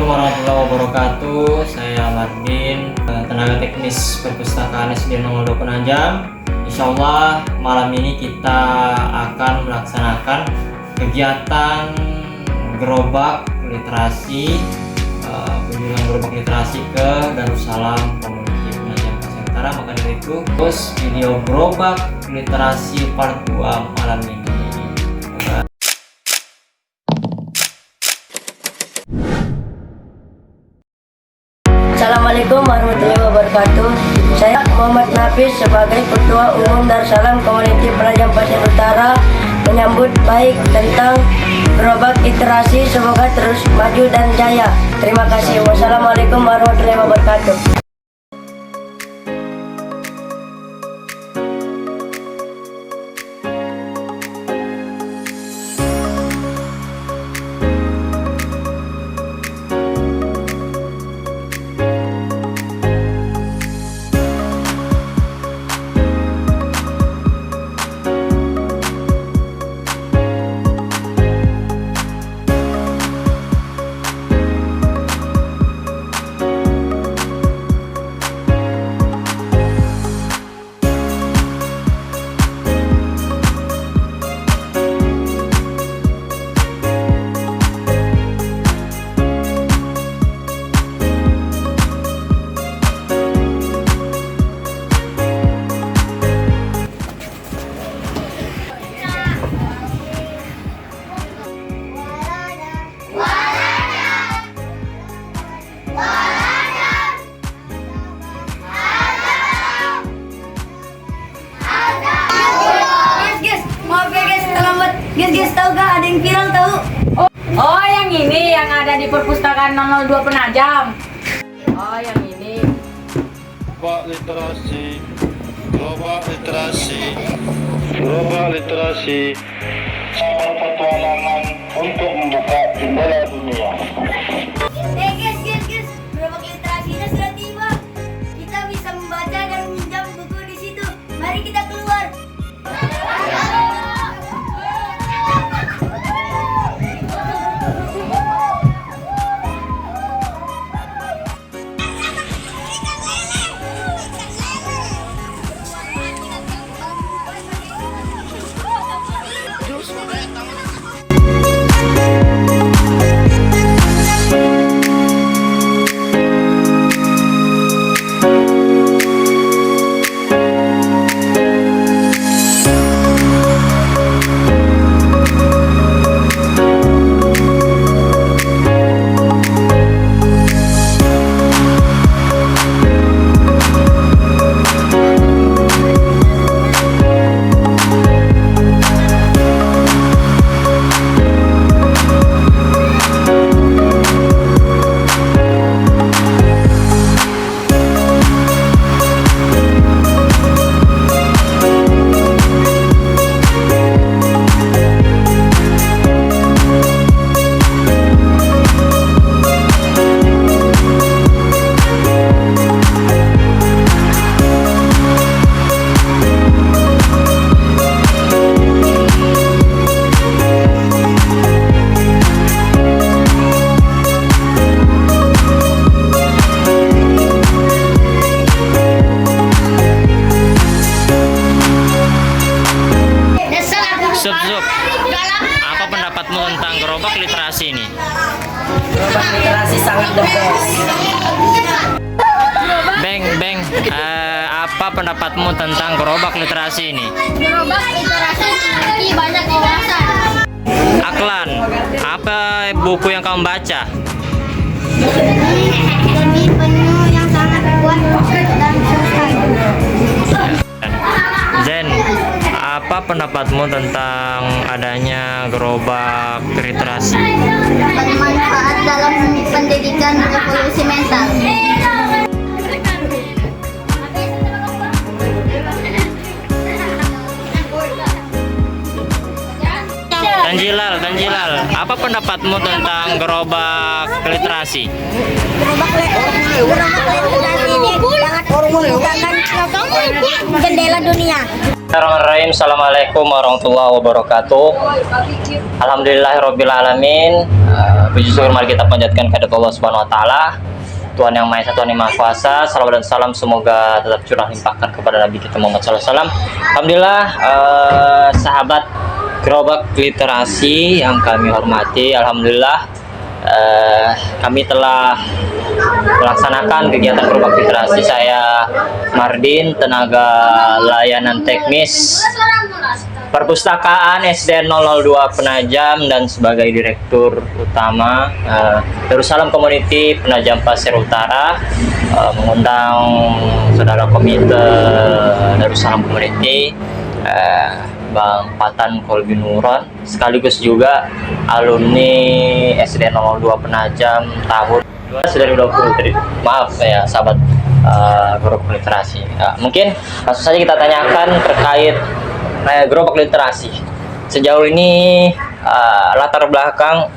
Assalamualaikum warahmatullahi wabarakatuh. Saya Mardin, tenaga teknis perpustakaan SD 02 Penajam. Insya Allah malam ini kita akan melaksanakan kegiatan gerobak literasi, kunjungan gerobak literasi ke Darussalam Community Penajam Pasir Utara. Maka dari itu, terus video gerobak literasi part 2 malam ini. Assalamualaikum warahmatullahi wabarakatuh. Saya Muhammad Nafis sebagai Ketua Umum Darussalam Community Penajam Pasir Utara menyambut baik tentang gerobak literasi. Semoga terus maju dan jaya. Terima kasih. Wassalamualaikum warahmatullahi wabarakatuh. Guys, tahu gak ada yang viral tahu? Oh, yang ini yang ada di perpustakaan 002 Penajam. Oh, yang ini. Gerobak literasi, gerobak literasi, gerobak literasi. Sabar petualangan untuk membuka jendela dunia. Guys, gerobak literasinya sudah tiba. Kita bisa membaca dan meminjam buku di situ. Mari kita keluar. Sup, apa pendapatmu tentang gerobak literasi ini? Gerobak literasi sangat the best. Beng, apa pendapatmu tentang gerobak literasi ini? Gerobak literasi memiliki banyak wawasan. Aklan, apa buku yang kamu baca? Demi penuh yang sangat kuat dan susah. Zen, apa pendapatmu tentang adanya gerobak literasi? Bermanfaat dalam pendidikan revolusi mental. Tanjilal, apa pendapatmu tentang gerobak literasi? Gerobak literasi ini sangat membukakan jendela dunia. Bismillahirrahmanirrahim. Assalamualaikum warahmatullahi wabarakatuh. Alhamdulillahirrabbilalamin. Puji syukur mari kita panjatkan kehadirat Allah Subhanahu wa taala, Tuhan yang Maha Esa, Tuhan yang Maha Kuasa. Salawat dan salam semoga tetap curah limpahkan kepada Nabi kita Muhammad SAW. Alhamdulillah, sahabat gerobak literasi yang kami hormati, alhamdulillah kami telah melaksanakan kegiatan gerobak literasi. Saya Mardin, tenaga layanan teknis Perpustakaan SDN 002 Penajam dan sebagai Direktur Utama Darussalam Community Penajam Pasir Utara, mengundang saudara komite Darussalam Community, Bang Patan Kolbi Nuron, sekaligus juga alumni SDN 02 Penajam tahun 2020. Maaf ya sahabat gerobak literasi. Mungkin langsung saja kita tanyakan terkait gerobak literasi. Sejauh ini latar belakang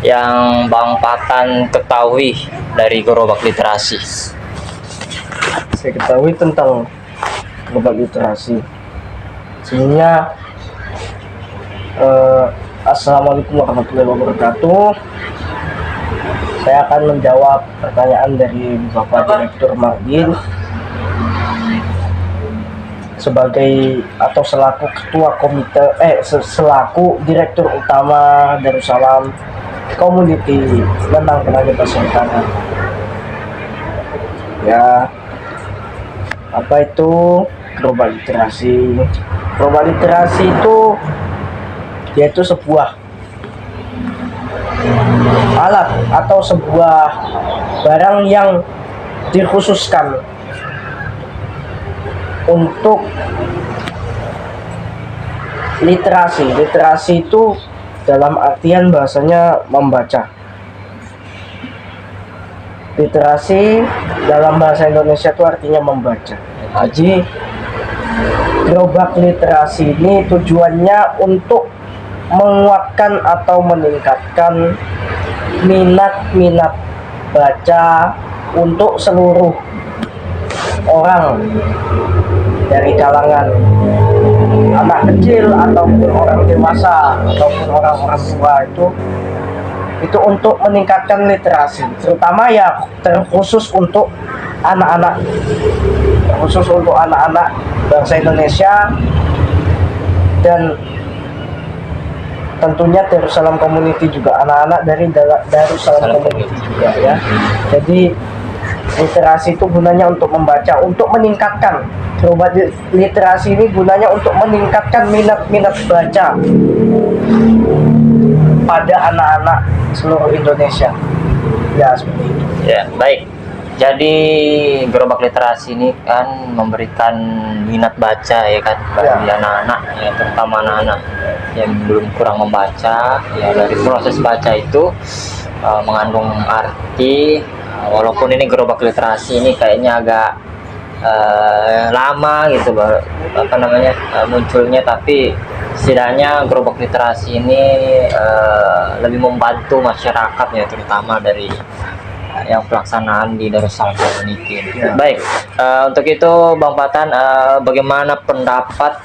yang Bang Patan ketahui dari gerobak literasi. Saya ketahui tentang gerobak literasi. Sebenarnya Assalamualaikum warahmatullahi wabarakatuh. Saya akan menjawab pertanyaan dari Bapak Direktur Mardin sebagai atau selaku ketua komite selaku Direktur Utama Darussalam Community Penang Penajam Pasir Utara. Ya, apa itu gerobak literasi? Gerobak literasi itu yaitu sebuah alat atau sebuah barang yang dikhususkan untuk literasi. Literasi itu dalam artian bahasanya membaca. Literasi dalam bahasa Indonesia itu artinya membaca. Jadi gerobak literasi ini tujuannya untuk menguatkan atau meningkatkan minat baca untuk seluruh orang dari kalangan anak kecil ataupun orang dewasa ataupun orang-orang tua, itu untuk meningkatkan literasi, terutama ya terkhusus untuk anak-anak, bangsa Indonesia, dan tentunya Darussalam Community juga, anak-anak dari Darussalam Community juga ya. Jadi literasi itu gunanya untuk membaca, untuk meningkatkan. Gerobak literasi ini gunanya untuk meningkatkan minat baca pada anak-anak seluruh Indonesia. Ya, seperti itu. Ya, baik. Jadi gerobak literasi ini kan memberikan minat baca ya kan bagi anak-anak, ya, terutama anak-anak yang belum kurang membaca. Ya, dari proses baca itu mengandung arti. Walaupun ini gerobak literasi ini kayaknya agak lama gitu munculnya, tapi setidaknya gerobak literasi ini lebih membantu masyarakat ya, terutama dari yang pelaksanaan di Darussalam Community. Baik, untuk itu Bang Patan, bagaimana pendapat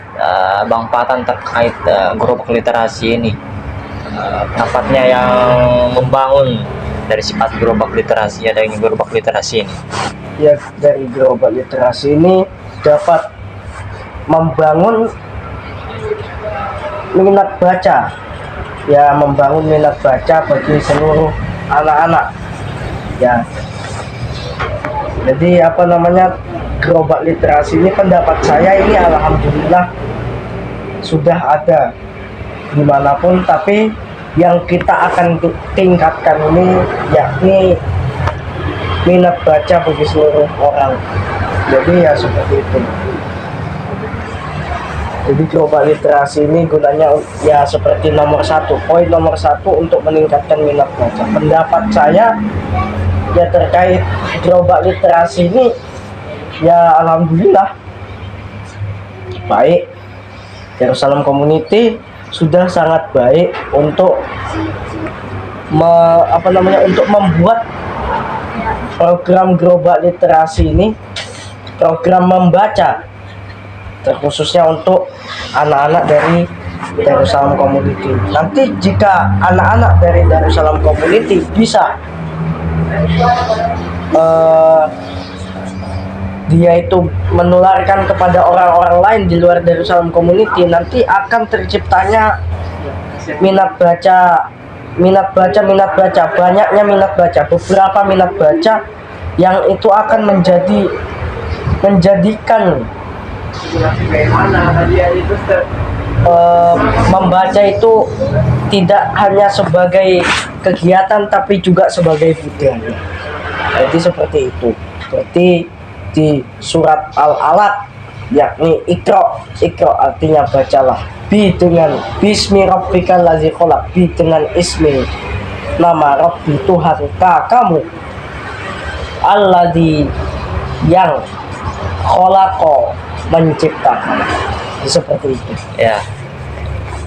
Bang Patan terkait gerobak literasi ini? Pendapatnya yang membangun dari sifat gerobak literasi, adanya gerobak literasi ini. Ya, dari gerobak literasi ini dapat membangun minat baca, ya, membangun minat baca bagi seluruh anak-anak. Ya, jadi gerobak literasi ini, pendapat saya ini alhamdulillah sudah ada dimanapun, tapi yang kita akan tingkatkan ini yakni minat baca bagi seluruh orang. Jadi ya seperti itu. Jadi gerobak literasi ini gunanya ya seperti poin nomor satu untuk meningkatkan minat baca. Pendapat saya ya terkait gerobak literasi ini ya alhamdulillah baik. Darussalam Community sudah sangat baik untuk untuk membuat program gerobak literasi ini program membaca, terkhususnya untuk anak-anak dari Darussalam Community. Nanti jika anak-anak dari Darussalam Community bisa dia itu menularkan kepada orang-orang lain di luar Darussalam Community, nanti akan terciptanya minat baca, banyaknya minat baca, beberapa minat baca yang itu akan menjadikan membaca itu tidak hanya sebagai kegiatan tapi juga sebagai budaya. Jadi seperti itu. Seperti di surat Al-Alaq, yakni Iqra artinya bacalah, bi dengan bismi rabbikal ladzi khalaq, bi dengan ismi nama Rabbi Tuhan kamu, alladzi yang khalaqa menciptakan. Seperti itu Ya,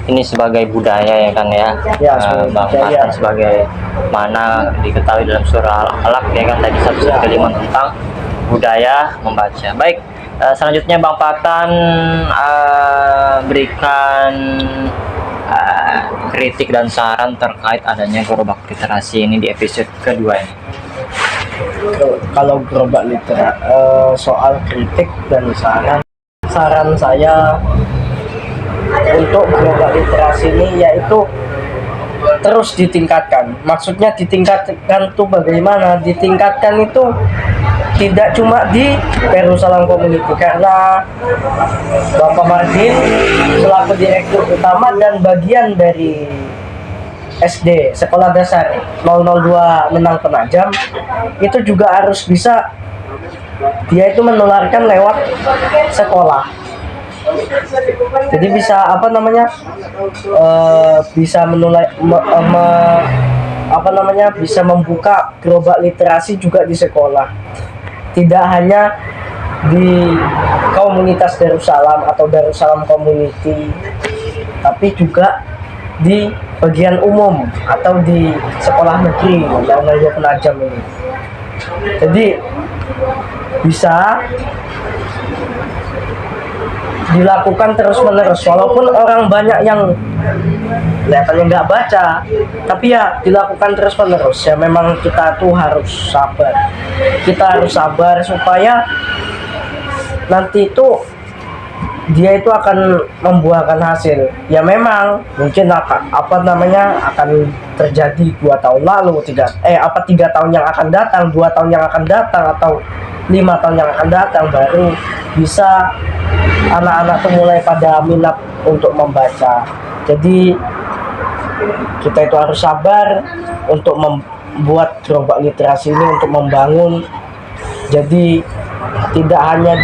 ini sebagai budaya ya kan ya, Ya, sebagai Bang budaya. Fatan, sebagai mana diketahui dalam surah Al-Alaq ya kan tadi 1 tentang budaya membaca. Baik, selanjutnya Bang Fatan berikan kritik dan saran terkait adanya gerobak literasi ini di episode kedua ini. Kalau gerobak soal kritik dan saran saya untuk gerobak literasi ini yaitu terus ditingkatkan. Maksudnya ditingkatkan tuh bagaimana? Ditingkatkan itu tidak cuma di Darussalam Community, karena Bapak Martin selaku direktur utama dan bagian dari SD Sekolah Dasar 002 Menang Penajam itu juga harus bisa dia itu menularkan lewat sekolah. Jadi bisa bisa bisa membuka gerobak literasi juga di sekolah, tidak hanya di komunitas Darussalam atau Darussalam Community, tapi juga di bagian umum atau di sekolah negeri 02 Penajam ini. Jadi bisa dilakukan terus-menerus, walaupun orang banyak yang kelihatannya nggak baca, tapi ya dilakukan terus-menerus. Ya memang kita tuh harus sabar supaya nanti itu dia itu akan membuahkan hasil. Ya memang mungkin akan terjadi 2 tahun lalu, 3 tahun yang akan datang, 2 tahun yang akan datang, atau 5 tahun yang akan datang baru bisa anak-anak tuh mulai pada minat untuk membaca. Jadi kita itu harus sabar untuk membuat gerobak literasi ini, untuk membangun. Jadi tidak hanya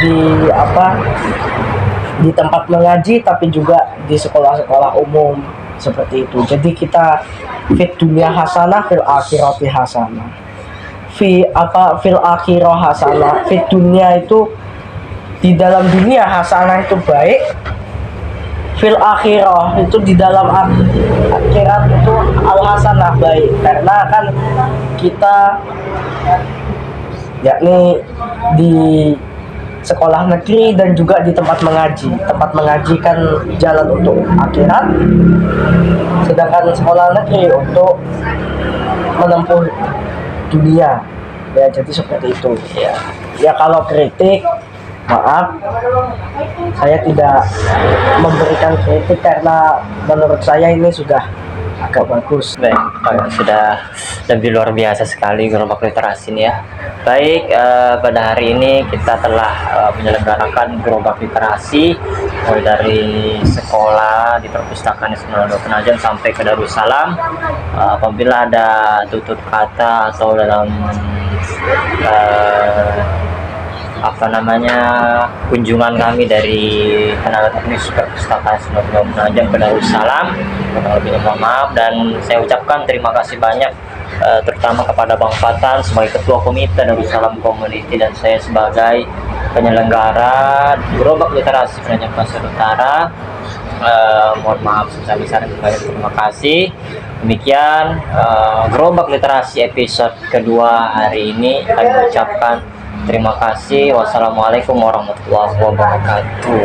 di tempat mengaji, tapi juga di sekolah-sekolah umum seperti itu. Jadi kita fit dunia hasanah, fil akhirati hasanah. Fil akhirah hasanah. Fit dunia itu di dalam dunia hasanah itu baik, fil akhirah itu di dalam akhirat itu al hasanah baik, karena kan kita yakni di sekolah negeri dan juga di tempat mengaji kan jalan untuk akhirat, sedangkan sekolah negeri untuk menempuh dunia. Ya jadi seperti itu ya. Kalau kritik, maaf, saya tidak memberikan kritik karena menurut saya ini sudah agak bagus. Baik, sudah lebih luar biasa sekali gerobak literasi ini ya. Baik, pada hari ini kita telah menyelenggarakan gerobak literasi mulai dari sekolah di perpustakaan Islam Penajam sampai ke Darussalam. Apabila ada tutur kata atau dalam kunjungan kami dari tenaga teknis perpustakaan Islam Penajam ke Darussalam, lebih mohon maaf, dan saya ucapkan terima kasih banyak terutama kepada Bang Fatan sebagai ketua komite Darussalam Community dan saya sebagai penyelenggara gerobak literasi Penajam Pasir Utara. Mohon maaf sebesar-besarnya, terima kasih. Demikian gerobak literasi episode kedua hari ini. Kami ucapkan Terima kasih. Wassalamualaikum warahmatullahi wabarakatuh.